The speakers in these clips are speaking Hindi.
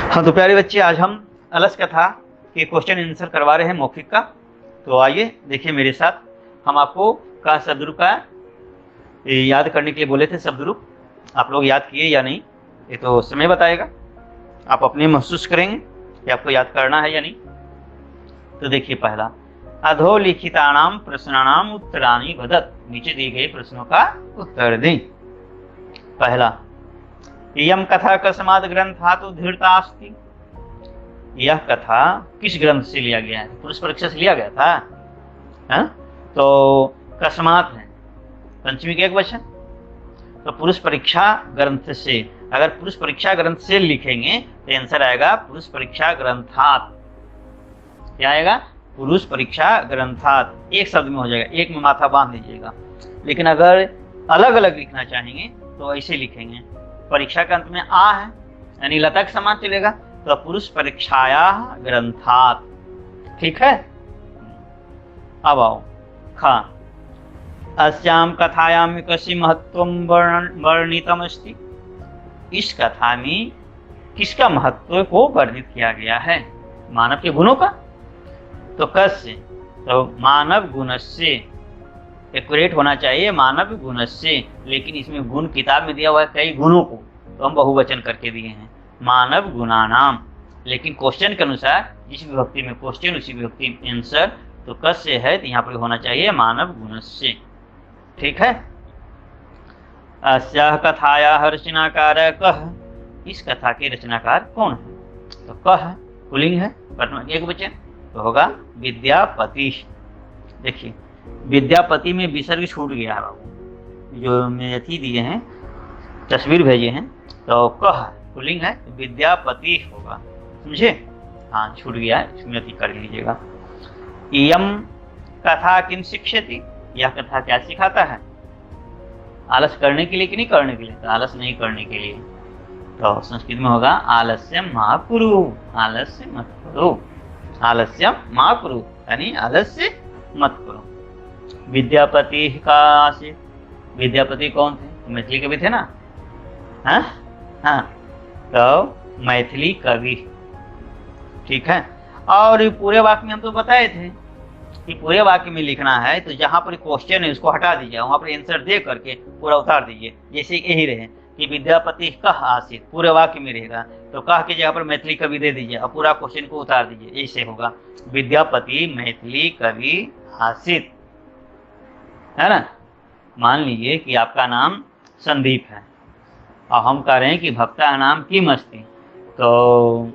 हाँ तो प्यारे बच्चे, आज हम अलस कथा के क्वेश्चन आंसर करवा रहे हैं मौखिक का। तो आइए देखिए मेरे साथ। हम आपको का शब्द का याद करने के लिए बोले थे। शब्द रूप आप लोग याद किए या नहीं, ये तो समय बताएगा। आप अपने महसूस करेंगे कि आपको याद करना है या नहीं। तो देखिए, पहला, अधोलिखितानाम प्रश्नानाम उत्तराणि वदत। नीचे दिए गए प्रश्नों का उत्तर दें। पहला, इयं कथा कस्मात् ग्रंथात् उद्धृता अस्ति। यह कथा किस ग्रंथ से लिया गया है? पुरुष परीक्षा से लिया गया था। है? तो कस्मात् है पंचमी के एक वचन, तो पुरुष परीक्षा ग्रंथ से। अगर पुरुष परीक्षा ग्रंथ से लिखेंगे तो आंसर आएगा पुरुष परीक्षा ग्रंथात्। क्या आएगा? पुरुष परीक्षा ग्रंथात्। एक शब्द में हो जाएगा, एक में माथा बांध लीजिएगा। लेकिन अगर अलग अलग लिखना चाहेंगे तो ऐसे लिखेंगे, परीक्षा के अंत में आ है यानी लता के समान चलेगा, तो पुरुष परीक्षाया ग्रंथात्। ठीक है। अब आओ खा, अस्याम कथायाम कस्य महत्वम वर्णितम अस्ति। इस कथा में किसका महत्व को वर्णित किया गया है? मानव के गुणों का। तो कस्य, तो मानव गुणस्य, एक्यूरेट होना चाहिए मानव गुणस्य। लेकिन इसमें गुण किताब में दिया हुआ है कई गुणों को, तो हम बहुवचन करके दिए हैं मानव गुणानाम। लेकिन क्वेश्चन के अनुसार जिस विभक्ति में क्वेश्चन उसी विभक्ति में आंसर, तो कस्य है तो यहाँ पर होना चाहिए मानव गुणस्य। ठीक है। अस्याः कथायाः रचनाकार कः। इस कथा के रचनाकार कौन है? तो कः पुल्लिंग है, प्रथम एक वचन, तो होगा विद्यापति। देखिए, विद्यापति में विसर्ग छूट गया है बाबू, जो मेथी दिए हैं, तस्वीर भेजे हैं। तो कह पुल्लिंग है, विद्यापति होगा, समझे? हाँ, छूट गया है, इसमें मेथी कर लीजिएगा। इयं कथा किम शिक्षति। यह कथा क्या सिखाता है? आलस करने के लिए कि नहीं करने के लिए? तो आलस नहीं करने के लिए। तो संस्कृत में होगा आलस्यम मा कुरु। आलस्य मत करो, आलस्यम मा कुरु यानी आलस्य मत करो। विद्यापति का आसित। विद्यापति कौन थे? मैथिली कवि थे ना। हाँ हाँ, तो मैथिली कवि। ठीक है। और पूरे वाक्य में हम तो बताए थे कि पूरे वाक्य में लिखना है तो जहां पर क्वेश्चन है उसको हटा दीजिए, वहां पर आंसर दे करके पूरा उतार दीजिए। जैसे यही रहे कि विद्यापति कह आसित, पूरे वाक्य में रहेगा, तो कह के जगह पर मैथिली कवि दे दीजिए और पूरा क्वेश्चन को उतार दीजिए। ऐसे होगा विद्यापति मैथिली कवि आसित, है ना। मान लीजिए कि आपका नाम संदीप है और हम कह रहे हैं कि भक्ता नाम किम अस्ति, तो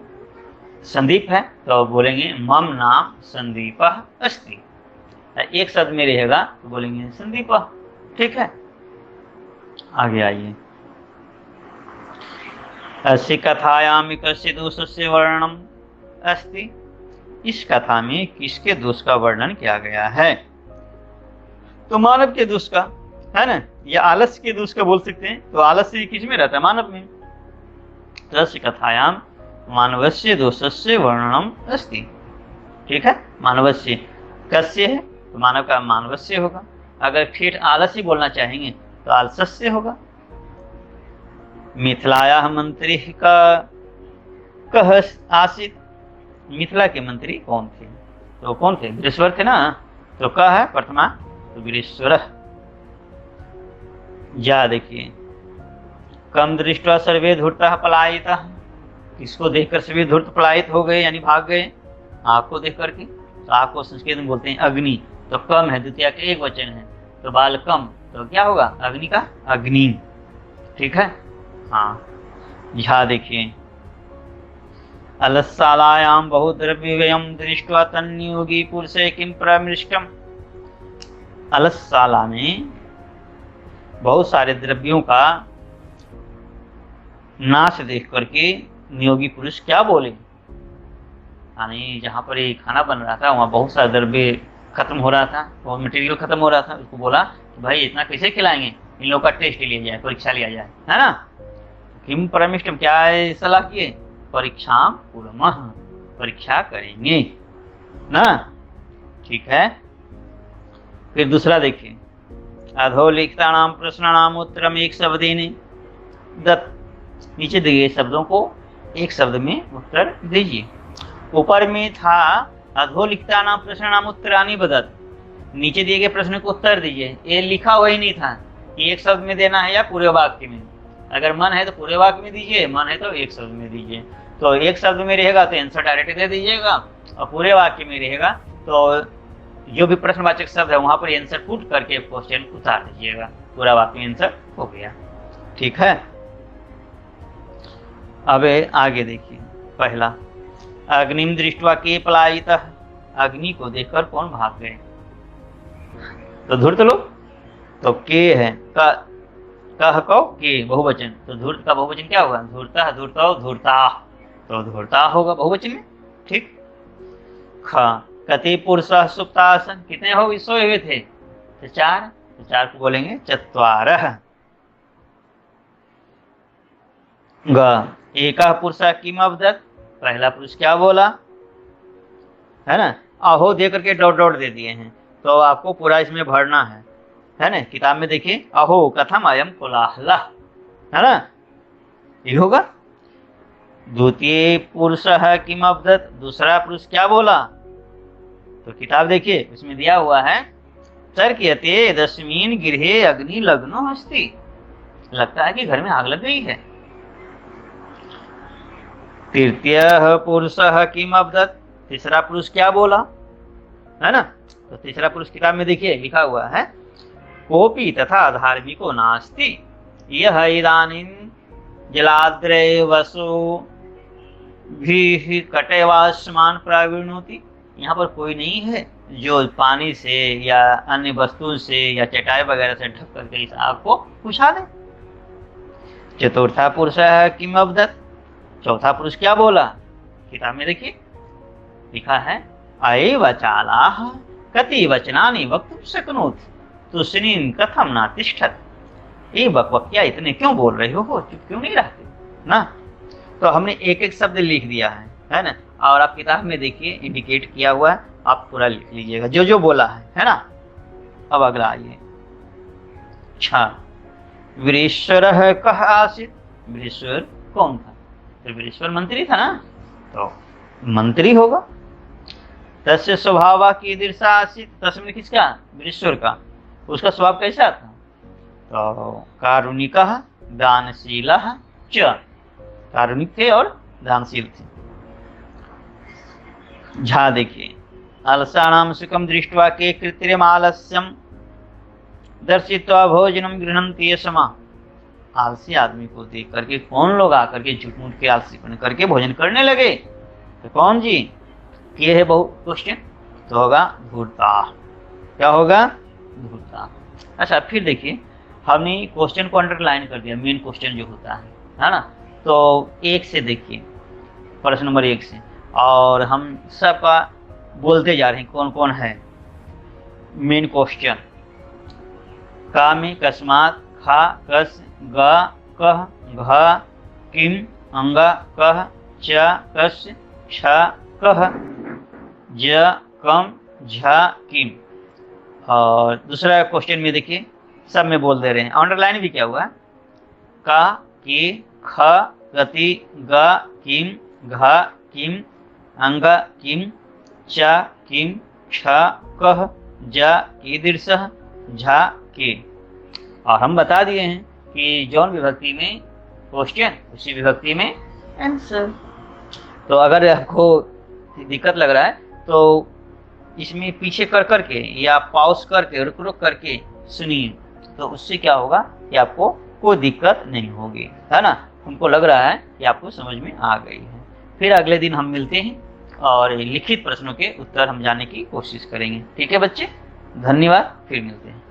संदीप है तो बोलेंगे मम नाम संदीपः अस्ति। एक शब्द में रहेगा तो बोलेंगे संदीपः। ठीक है। आगे आइए, अस्ति कथायां कस्य दोषस्य वर्णनम अस्ति। इस कथा में किसके दोष का वर्णन किया गया है? तो मानव के दोष का, है ना, या आलस्य के दोष का बोल सकते हैं। तो आलस्य किस में रहता है? मानव में। तस्य कथायां मानवस्य दोषस्य वर्णनम अस्ति। ठीक है। मानवस्य कस्य है तो मानव का मानवस्य होगा। अगर ठेठ आलस्य बोलना चाहेंगे तो आलस्य होगा। मिथिलायाः मंत्री का कह आसित। मिथिला के मंत्री कौन थे? तो कौन थे? वीरेश्वर थे ना। तो कह है प्रथमा, तो वीरेश्वर। जा देखिए, कम दृष्टवा सर्वे धूर्तः पलायितः। किसको देखकर सभी धूर्त पलायित हो गए यानी भाग गए? आग को देख करके। तो आग को संस्कृत में बोलते हैं अग्नि। तो कम है, द्वितीय के एक वचन है, तो बाल कम, तो क्या होगा? अग्नि का अग्नि। ठीक है। हाँ, यहाँ देखिए, अलस्सालायां बहुद्रव्यव्ययं दृष्ट्वा तन्नियोगी पुरुषे किं प्रमृष्टम्। अलस्साला में बहुत सारे द्रव्यों का नाश देख करके नियोगी पुरुष क्या बोले? यानी जहाँ पर ये खाना बन रहा था वहाँ बहुत सारा द्रव्य खत्म हो रहा था, वो मटेरियल खत्म हो रहा था। उसको बोला कि भाई इतना कैसे खिलाएंगे, इन लोगों का टेस्ट लिया जाए, परीक्षा लिया जाए, है ना। किम परमिष्टम, क्या है सलाह किए? परीक्षा कुर्मः, परीक्षा करेंगे ना। ठीक है। फिर दूसरा देखिए, अधोलिखितानां प्रश्नानां उत्तरम एक शब्देन दत्त। नीचे दिए शब्दों को एक शब्द में उत्तर दीजिए। ऊपर में था अधोलिखिता नाम प्रश्न नाम उत्तरानी बदत, नीचे दिए गए प्रश्न को उत्तर दीजिए। ये लिखा वही नहीं था कि एक शब्द में देना है या पूरे वाक्य में। अगर मन है तो पूरे वाक्य में दीजिए, मन है तो एक शब्द में दीजिए। तो एक शब्द में रहेगा तो आंसर डायरेक्ट दे दीजिएगा, और पूरे वाक्य में रहेगा तो जो भी प्रश्नवाचक शब्द है वहां पर आंसर पुट करके क्वेश्चन उतार दीजिएगा। पूरा वाक्य में आंसर हो गया। ठीक है, अब आगे देखिए। पहला, अग्निम दृष्टवा के पलायितः, अग्नि को देखकर कौन भाग गए? तो धूर्त लोग। तो के है कह कौ के बहुवचन, तो धूर्त का बहुवचन क्या होगा? धूर्ता धूर्तो धूर्ता, तो धूर्ता होगा बहुवचन में। ठीक। ख कति पुरुषः सुप्तासन, कितने हो सोए हुए थे? तो 4, तो 4 को बोलेंगे चत्वारः। ग एकः पुरुषः किम अवदत्, पहला पुरुष क्या बोला, है ना। अहो दे करके डॉट डॉट दे दिए हैं, तो आपको पूरा इसमें भरना है ना। किताब में देखिए, अहो कथम अयम कोलाहलः, है ना, ये होगा। द्वितीय पुरुषः किम अवदत्, दूसरा पुरुष क्या बोला? तो किताब देखिए, उसमें दिया हुआ है तर्क्यते दशमीन गृहे अग्नि लग्नो अस्ति, लगता है कि घर में आग लग गई है। तृतीय पुरुषः किम अवदत्, तीसरा पुरुष क्या बोला, है ना। तो तीसरा पुरुष किताब में देखिए लिखा हुआ है, कोपी तथा धार्मिको नास्ति यह इदानीं जलाद्रे वसु भी कटेवास्मान प्रावीणोति, यहाँ पर कोई नहीं है जो पानी से या अन्य वस्तुओं से या चटाई वगैरह से ढक करके इस आग को बुझा दे। चतुर्था पुरुषः किम अवदत्, चौथा पुरुष क्या बोला? किताब में देखिए लिखा है, अये वचालाः कति वचनानि वक्तुं शक्नोति तुष्णीं कथम न तिष्ठत्, ये बकवकिया इतने क्यों बोल रहे हो, चुप क्यों नहीं रहते ना। तो हमने एक एक शब्द लिख दिया है ना। और आप किताब में देखिए इंडिकेट किया हुआ है, आप पूरा लिख लीजिएगा जो जो बोला है ना। अब अगला आइए। अच्छा, वीरेश्वर कह आसीत, वीरेश्वर कौन था? तो वीरेश्वर मंत्री था ना, तो मंत्री होगा। तस्य स्वभाव की दृशा आसीत, तस्में किसका? वीरेश्वर का। उसका स्वभाव कैसा था? तो कारुणिकः दानशीलः च, कारुणिक थे और दानशील थे। झा देखिए, अलसानां सुखम दृष्ट्वा के कृत्रिम आलस्यम दर्शित्वा भोजनम गृह्णन्ति यशमा, आलसी आदमी को देख करके कौन लोग आकर के झूठ मूठ के आलसीपन करके भोजन करने लगे? तो कौन जी? ये है बहुत क्वेश्चन, तो होगा धूर्ता। क्या होगा? धूर्ता। अच्छा, फिर देखिए हमने क्वेश्चन को अंडरलाइन कर दिया, मेन क्वेश्चन जो होता है ना। तो 1 से देखिए, प्रश्न नंबर 1 से, और हम सबका बोलते जा रहे हैं कौन कौन है। मेन क्वेश्चन, का में कस्मात, खा कस, ग कह, घ किम, अंग कह, च कस, छ कह, ज कम, झ किम। और दूसरा क्वेश्चन में देखिए सब में बोल दे रहे हैं, अंडरलाइन भी क्या हुआ, का, कि, ख, गति, ग किम, घ किम, अंग किम, च किम, छ कह, ज कीदृशः, झ के। और हम बता दिए हैं कि जौन विभक्ति में क्वेश्चन उसी विभक्ति में आंसर। तो अगर आपको दिक्कत लग रहा है तो इसमें पीछे कर करके या पॉज करके रुक रुक करके सुनिए, तो उससे क्या होगा कि आपको कोई दिक्कत नहीं होगी, है ना। हमको लग रहा है कि आपको समझ में आ गई है। फिर अगले दिन हम मिलते हैं और लिखित प्रश्नों के उत्तर हम जानने की कोशिश करेंगे। ठीक है बच्चे, धन्यवाद, फिर मिलते हैं।